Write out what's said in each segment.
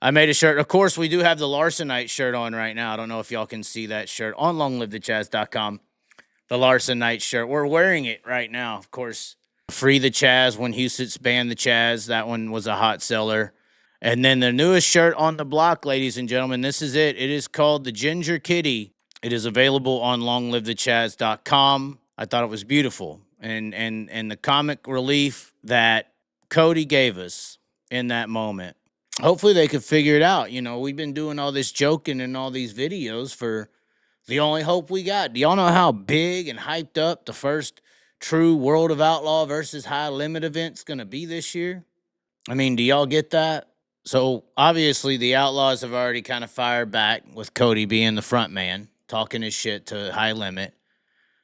I made a shirt. Of course, we do have the Larsonite shirt on right now. I don't know if y'all can see that shirt on LongLiveTheChaz.com. The Larsonite shirt. We're wearing it right now. Of course, Free the Chaz when Houston's banned the Chaz. That one was a hot seller. And then the newest shirt on the block, ladies and gentlemen, this is it. It is called the Ginger Kitty. It is available on LongLiveTheChaz.com. I thought it was beautiful. And the comic relief that Cody gave us in that moment. Hopefully they could figure it out. You know, we've been doing all this joking and all these videos for the only hope we got. Do y'all know how big and hyped up the first true World of Outlaw versus High Limit event's going to be this year? I mean, do y'all get that? So, obviously, the Outlaws have already kind of fired back with Cody being the front man, talking his shit to High Limit.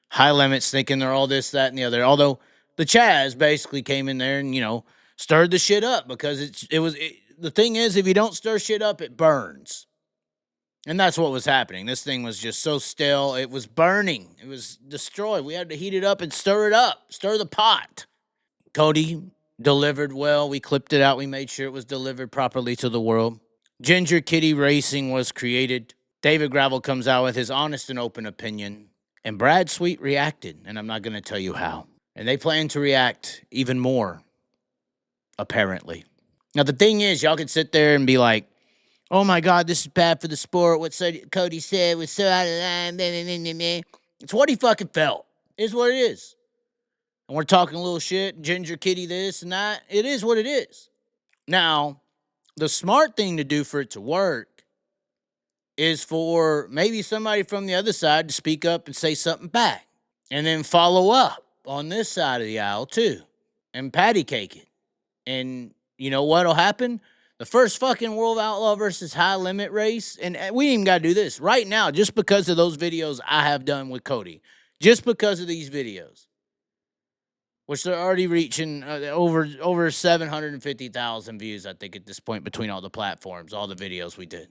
High Limit's thinking they're all this, that, and the other. Although the Chaz basically came in there and, you know, stirred the shit up because the thing is, if you don't stir shit up, it burns. And that's what was happening. This thing was just so stale. It was burning. It was destroyed. We had to heat it up and stir it up. Stir the pot. Cody delivered well. We clipped it out. We made sure it was delivered properly to the world. Ginger Kitty Racing was created. David Gravel comes out with his honest and open opinion. And Brad Sweet reacted. And I'm not going to tell you how. And they plan to react even more, apparently. Now, the thing is, y'all could sit there and be like, oh my God, this is bad for the sport. What Cody said was so out of line. It's what he fucking felt. It's what it is. And we're talking a little shit, Ginger Kitty this and that. It is what it is. Now, the smart thing to do for it to work is for maybe somebody from the other side to speak up and say something back. And then follow up on this side of the aisle too. And patty cake it. And you know what'll happen? The first fucking World Outlaw versus High Limit race, and we ain't even got to do this right now just because of those videos I have done with Cody. Just because of these videos, which they're already reaching over 750,000 views, I think, at this point between all the platforms, all the videos we did.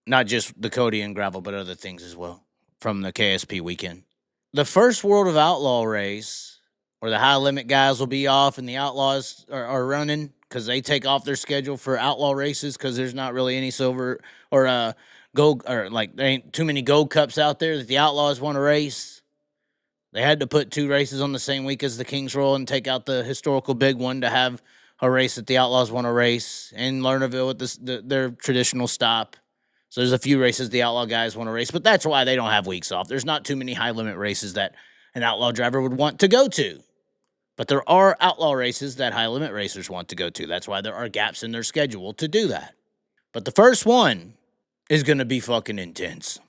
Not just the Cody and Gravel, but other things as well from the KSP weekend. The first World of Outlaw race, where the High Limit guys will be off and the Outlaws are running, because they take off their schedule for outlaw races because there's not really any silver or gold, or like there ain't too many gold cups out there that the Outlaws want to race. They had to put 2 races on the same week as the Kings Royal and take out the historical big one to have a race that the Outlaws want to race in Lernerville at their traditional stop. So there's a few races the Outlaw guys want to race, but that's why they don't have weeks off. There's not too many high limit races that an Outlaw driver would want to go to. But there are outlaw races that high limit racers want to go to. That's why there are gaps in their schedule to do that. But the first one is going to be fucking intense.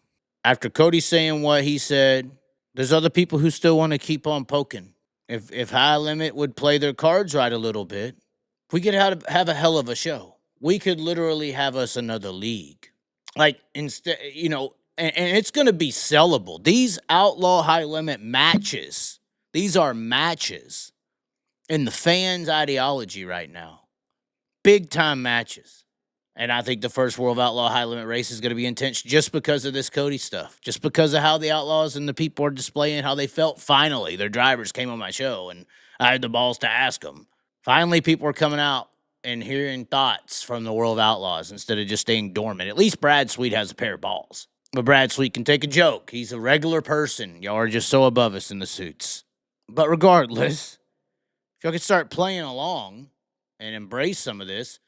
After Cody saying what he said, there's other people who still want to keep on poking. If high limit would play their cards right a little bit, we could have a hell of a show. We could literally have us another league. Like, instead, you know, and it's going to be sellable. These outlaw high limit matches, these are matches in the fans' ideology right now. Big time matches. And I think the first World of Outlaw High Limit race is going to be intense just because of this Cody stuff. Just because of how the Outlaws and the people are displaying how they felt finally. Their drivers came on my show and I had the balls to ask them. Finally, people are coming out and hearing thoughts from the World of Outlaws instead of just staying dormant. At least Brad Sweet has a pair of balls. But Brad Sweet can take a joke. He's a regular person. Y'all are just so above us in the suits. But regardless, if y'all could start playing along and embrace some of this,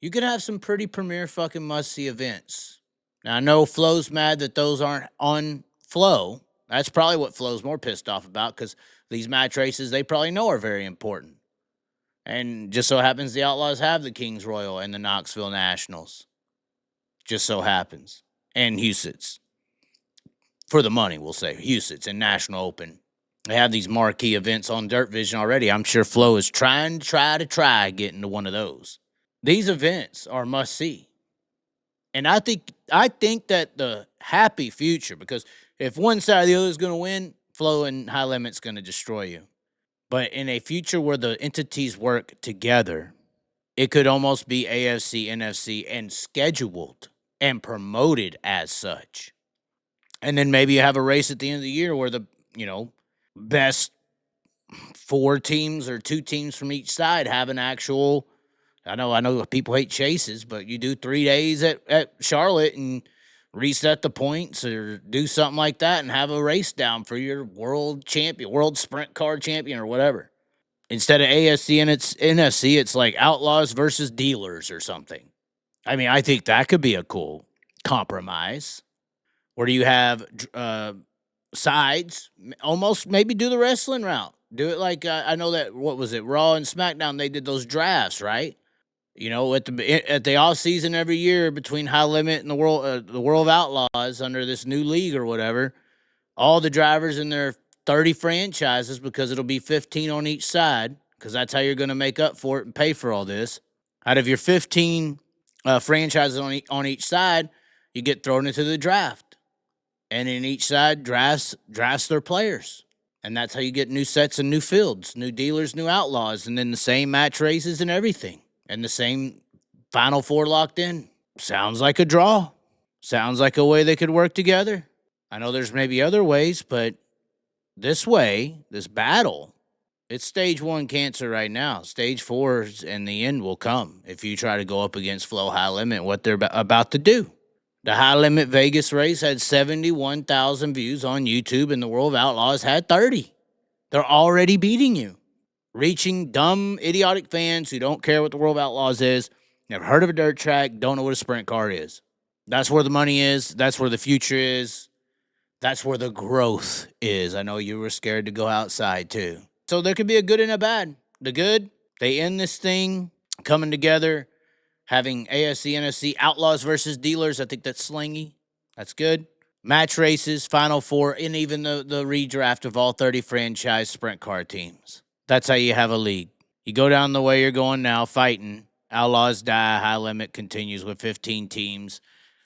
you could have some pretty premier fucking must-see events. Now, I know Flo's mad that those aren't on Flo. That's probably what Flo's more pissed off about, because these match races they probably know are very important. And just so happens the Outlaws have the Kings Royal and the Knoxville Nationals. Just so happens. And Huset's. For the money, we'll say. Huset's and National Open. They have these marquee events on Dirt Vision already. I'm sure Flo is trying to get into one of those. These events are must-see. And I think that the happy future, because if one side or the other is going to win, Flo and High Limit's going to destroy you. But in a future where the entities work together, it could almost be AFC, NFC, and scheduled and promoted as such. And then maybe you have a race at the end of the year where the, best 4 teams or 2 teams from each side have an actual I know people hate chases, but you do 3 days at Charlotte and reset the points or do something like that and have a race down for your world champion, world sprint car champion or whatever. Instead of ASC and it's NFC, it's like Outlaws versus Dealers or something. I mean, I think that could be a cool compromise. Where do you have sides? Almost maybe do the wrestling route. Do it like I know that what was it? Raw and SmackDown they did those drafts, right? You know, at the off season every year between High Limit and the World of Outlaws under this new league or whatever, all the drivers in their 30 franchises because it'll be 15 on each side because that's how you're going to make up for it and pay for all this. Out of your 15 franchises on each side, you get thrown into the draft, and in each side drafts their players, and that's how you get new sets and new fields, new dealers, new outlaws, and then the same match races and everything, and the same final four locked in. Sounds like a draw. Sounds like a way they could work together. I know there's maybe other ways, but this way, this battle, it's stage 1 cancer right now. Stage 4 and the end will come if you try to go up against Flow High Limit, what they're about to do. The High Limit Vegas race had 71,000 views on YouTube, and the World of Outlaws had 30. They're already beating you, reaching dumb, idiotic fans who don't care what the World of Outlaws is, never heard of a dirt track, don't know what a sprint car is. That's where the money is. That's where the future is. That's where the growth is. I know you were scared to go outside, too. So there could be a good and a bad. The good, they end this thing coming together, having ASC, NFC, Outlaws versus Dealers. I think that's slingy. That's good. Match races, Final Four, and even the redraft of all 30 franchise sprint car teams. That's how you have a league. You go down the way you're going now, fighting. Outlaws die. High Limit continues with 15 teams.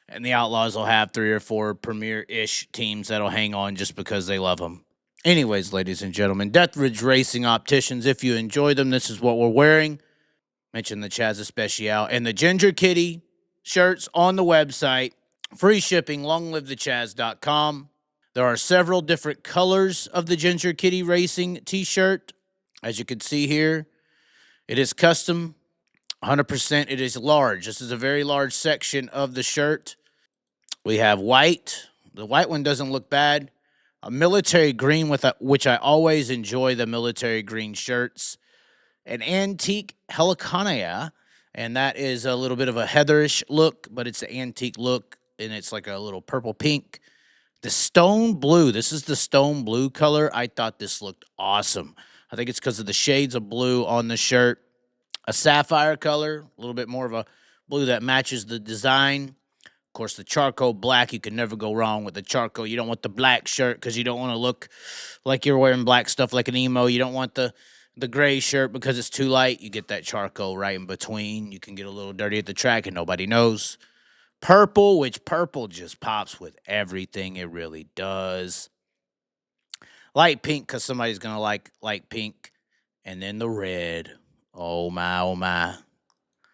And the Outlaws will have 3 or 4 premier-ish teams that'll hang on just because they love them. Anyways, ladies and gentlemen, Deathridge Racing Opticians, if you enjoy them, this is what we're wearing. Mention the Chaz Especial and the Ginger Kitty shirts on the website. Free shipping, LongLiveTheChaz.com. There are several different colors of the Ginger Kitty Racing t-shirt. As you can see here, it is custom. 100%, it is large. This is a very large section of the shirt. We have white. The white one doesn't look bad. A military green, which I always enjoy the military green shirts. An antique heliconia, and that is a little bit of a heatherish look, but it's an antique look, and it's like a little purple pink. The stone blue, this is the stone blue color. I thought this looked awesome. I think it's because of the shades of blue on the shirt. A sapphire color, a little bit more of a blue that matches the design. Of course, the charcoal black, you can never go wrong with the charcoal. You don't want the black shirt because you don't want to look like you're wearing black stuff like an emo. You don't want the gray shirt because it's too light. You get that charcoal right in between. You can get a little dirty at the track and nobody knows. Purple, which purple just pops with everything. It really does. Light pink because somebody's going to like light pink. And then the red. Oh, my, oh, my.